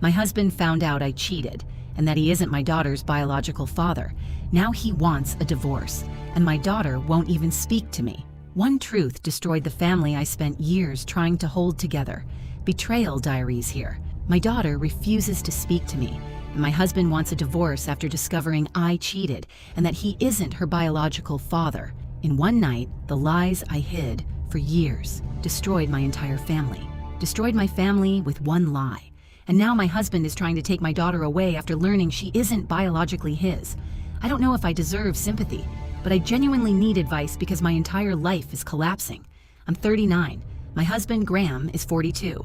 My husband found out I cheated and that he isn't my daughter's biological father. Now he wants a divorce, and my daughter won't even speak to me. One truth destroyed the family I spent years trying to hold together. Betrayal diaries here. My daughter refuses to speak to me, and my husband wants a divorce after discovering I cheated and that he isn't her biological father. In one night, the lies I hid for years destroyed my entire family. Destroyed my family with one lie. And now my husband is trying to take my daughter away after learning she isn't biologically his. I don't know if I deserve sympathy, but I genuinely need advice because my entire life is collapsing. I'm 39. My husband, Graham, is 42.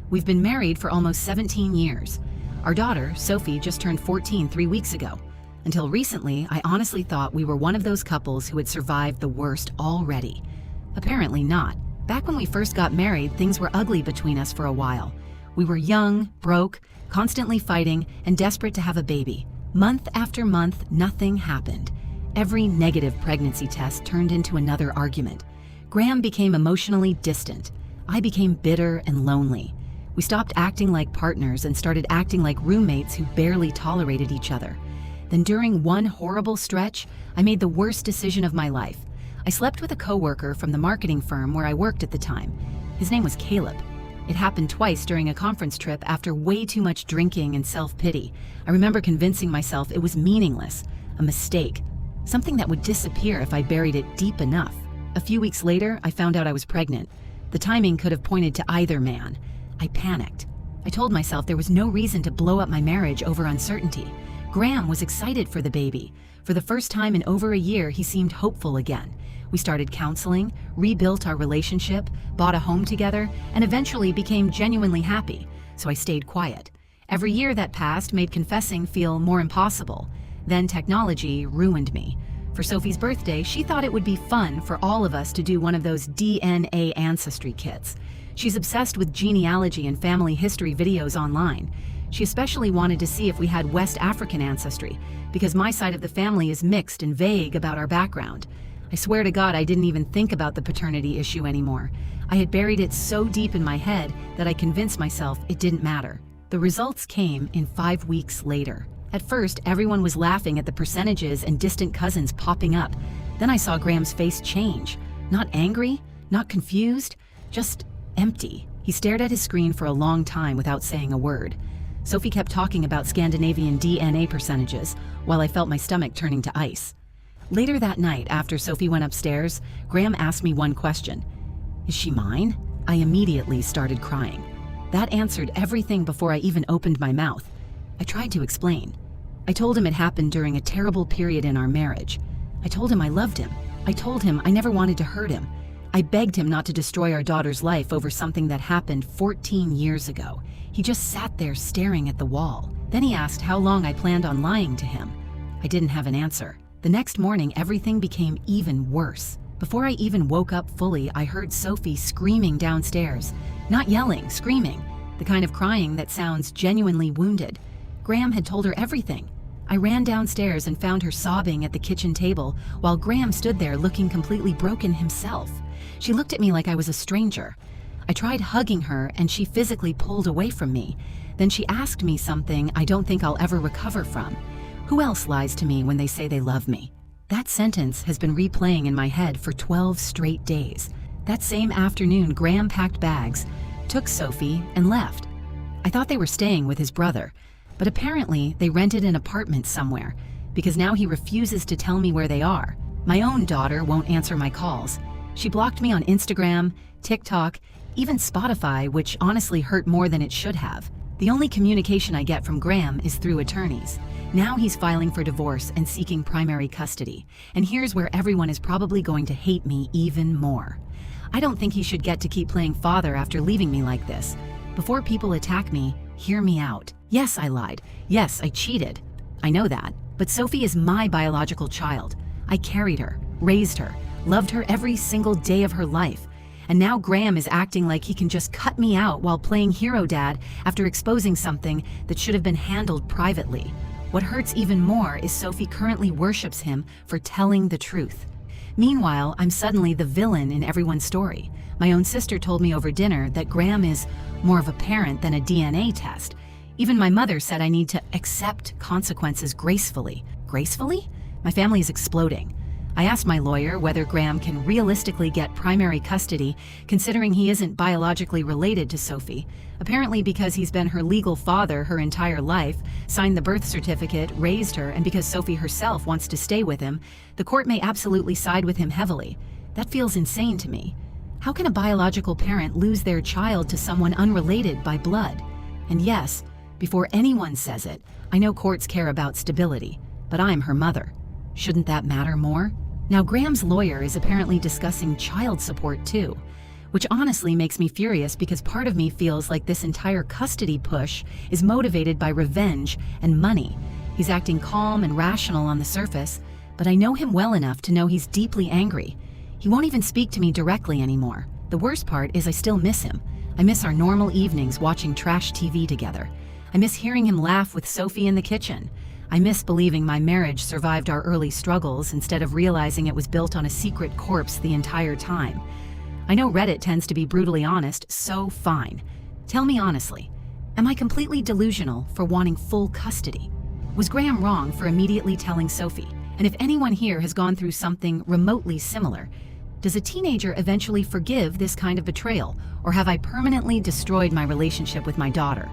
We've been married for almost 17 years. Our daughter, Sophie, just turned 14 3 weeks ago. Until recently, I honestly thought we were one of those couples who had survived the worst already. Apparently not. Back when we first got married, things were ugly between us for a while. We were young, broke, constantly fighting, and desperate to have a baby. Month after month, nothing happened. Every negative pregnancy test turned into another argument. Graham became emotionally distant. I became bitter and lonely. We stopped acting like partners and started acting like roommates who barely tolerated each other. Then during one horrible stretch, I made the worst decision of my life. I slept with a coworker from the marketing firm where I worked at the time. His name was Caleb. It happened twice during a conference trip after way too much drinking and self-pity. I remember convincing myself it was meaningless, a mistake, something that would disappear if I buried it deep enough. A few weeks later, I found out I was pregnant. The timing could have pointed to either man. I panicked. I told myself there was no reason to blow up my marriage over uncertainty. Graham was excited for the baby. For the first time in over a year, he seemed hopeful again. We started counseling, rebuilt our relationship, bought a home together, and eventually became genuinely happy, so I stayed quiet. Every year that passed made confessing feel more impossible. Then technology ruined me. For Sophie's birthday, she thought it would be fun for all of us to do one of those DNA ancestry kits. She's obsessed with genealogy and family history videos online. She especially wanted to see if we had West African ancestry, because my side of the family is mixed and vague about our background. I swear to God I didn't even think about the paternity issue anymore. I had buried it so deep in my head that I convinced myself it didn't matter. The results came in 5 weeks later. At first, everyone was laughing at the percentages and distant cousins popping up. Then I saw Graham's face change. Not angry, not confused, just empty. He stared at his screen for a long time without saying a word. Sophie kept talking about Scandinavian DNA percentages, while I felt my stomach turning to ice. Later that night, after Sophie went upstairs, Graham asked me one question. Is she mine? I immediately started crying. That answered everything before I even opened my mouth. I tried to explain. I told him it happened during a terrible period in our marriage. I told him I loved him. I told him I never wanted to hurt him. I begged him not to destroy our daughter's life over something that happened 14 years ago. He just sat there staring at the wall. Then he asked how long I planned on lying to him. I didn't have an answer. The next morning, everything became even worse. Before I even woke up fully, I heard Sophie screaming downstairs. Not yelling, screaming. The kind of crying that sounds genuinely wounded. Graham had told her everything. I ran downstairs and found her sobbing at the kitchen table, while Graham stood there looking completely broken himself. She looked at me like I was a stranger. I tried hugging her and she physically pulled away from me. Then she asked me something I don't think I'll ever recover from. Who else lies to me when they say they love me? That sentence has been replaying in my head for 12 straight days. That same afternoon, Graham packed bags, took Sophie, and left. I thought they were staying with his brother, but apparently they rented an apartment somewhere, because now he refuses to tell me where they are. My own daughter won't answer my calls. She blocked me on Instagram, TikTok, even Spotify, which honestly hurt more than it should have. The only communication I get from Graham is through attorneys. Now he's filing for divorce and seeking primary custody. And here's where everyone is probably going to hate me even more. I don't think he should get to keep playing father after leaving me like this. Before people attack me, hear me out. Yes, I lied. Yes, I cheated. I know that. But Sophie is my biological child. I carried her, raised her, loved her every single day of her life. And now Graham is acting like he can just cut me out while playing hero dad after exposing something that should have been handled privately. What hurts even more is Sophie currently worships him for telling the truth. Meanwhile, I'm suddenly the villain in everyone's story. My own sister told me over dinner that Graham is more of a parent than a DNA test. Even my mother said I need to accept consequences gracefully. Gracefully? My family is exploding. I asked my lawyer whether Graham can realistically get primary custody, considering he isn't biologically related to Sophie. Apparently because he's been her legal father her entire life, signed the birth certificate, raised her, and because Sophie herself wants to stay with him, the court may absolutely side with him heavily. That feels insane to me. How can a biological parent lose their child to someone unrelated by blood? And yes, before anyone says it, I know courts care about stability, but I'm her mother. Shouldn't that matter more? Now, Graham's lawyer is apparently discussing child support too, which honestly makes me furious because part of me feels like this entire custody push is motivated by revenge and money. He's acting calm and rational on the surface, but I know him well enough to know he's deeply angry. He won't even speak to me directly anymore. The worst part is I still miss him. I miss our normal evenings watching trash TV together. I miss hearing him laugh with Sophie in the kitchen. I miss believing my marriage survived our early struggles instead of realizing it was built on a secret corpse the entire time. I know Reddit tends to be brutally honest, so fine. Tell me honestly, am I completely delusional for wanting full custody? Was Graham wrong for immediately telling Sophie? And if anyone here has gone through something remotely similar, does a teenager eventually forgive this kind of betrayal, or have I permanently destroyed my relationship with my daughter?